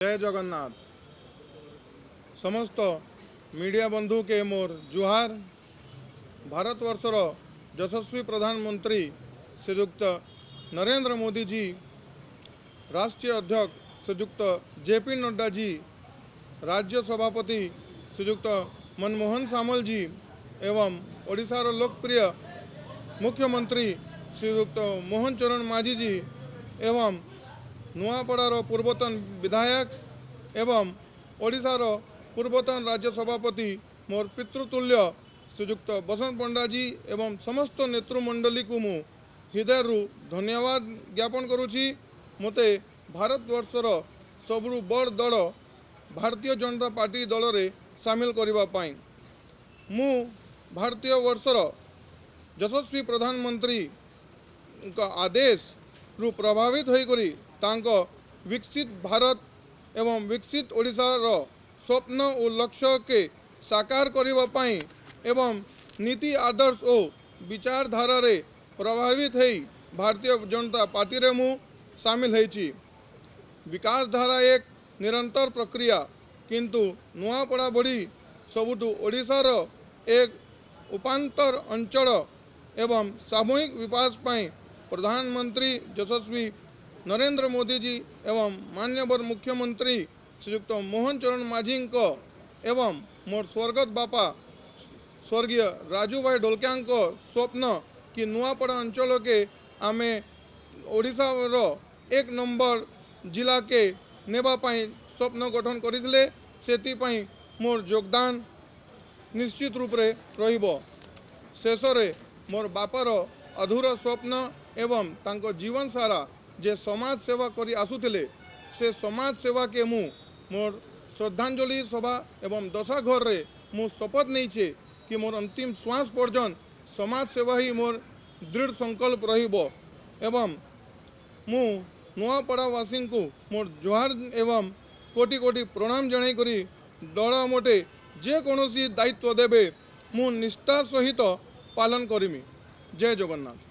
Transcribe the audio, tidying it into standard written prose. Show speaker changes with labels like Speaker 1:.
Speaker 1: जय जगन्नाथ। समस्त मीडिया बंधु के मोर जुहार। भारतवर्षर यशस्वी प्रधानमंत्री श्रीयुक्त नरेंद्र मोदी जी, राष्ट्रीय अध्यक्ष श्रीयुक्त जेपी नड्डा जी, राज्य सभापति श्रीयुक्त मनमोहन सामल जी एवं ओडिशार लोकप्रिय मुख्यमंत्री श्रीयुक्त मोहन चरण माझी जी एवं नुआपड़ार पूर्वतन विधायक एवं ओडिशार पूर्वतन राज्य सभापति मोर पितृतुल्य श्रीयुक्त बसंत पंडा जी एवं समस्त नेतृमंडली को मु हृदय धन्यवाद ज्ञापन करुछि। मते भारतवर्षर सबरु बड़ दल भारतीय जनता पार्टी दल रे सामिल करबा पाई मु भारतीय वर्षर यशस्वी प्रधानमंत्री का आदेश रु प्रभावित होइकरी तांको विकसित भारत एवं विकसित ओडिशार स्वप्न और लक्ष्य के साकार करबा पाई एवं नीति आदर्श और विचारधारा रे प्रभावित है भारतीय जनता पार्टी रे मु सामिल होइछि। विकास धारा एक निरंतर प्रक्रिया किंतु नुआपड़ा बड़ी सबुठु ओडिशार एक उपांतर अंचल एवं सामूहिक विकास पाई प्रधानमंत्री यशस्वी नरेंद्र मोदी जी एवं मान्यवर मुख्यमंत्री श्रीयुक्त मोहन चरण माझी एवं मोर स्वर्गत बापा स्वर्गीय राजू भाई ढोलकिया स्वप्न कि नुआपड़ा अंचल के आमे ओडिशा रो एक नंबर जिला के नेबा पाई स्वप्न गठन करथिले। सेति पाई मोर योगदान निश्चित रूप रे रहिबो। शेषरे मोर बापार अधूरा स्वप्न एवं तांको जीवन सारा जे समाज सेवा करी आसुथिले से समाज सेवा के मु मोर श्रद्धांजलि सभा एवं दशा घर रे मु शपथ नहीं छे कि मोर अंतिम श्वास पर्यंत समाज सेवा ही मोर दृढ़ संकल्प रहिबो एवं मु नुआपड़ावासी को मोर जुहार एवं कोटि कोटि प्रणाम जणाई करी दल मोटे जे कोनोसी दायित्व देबे मु निष्ठा सहित पालन करिमि। जय जगन्नाथ।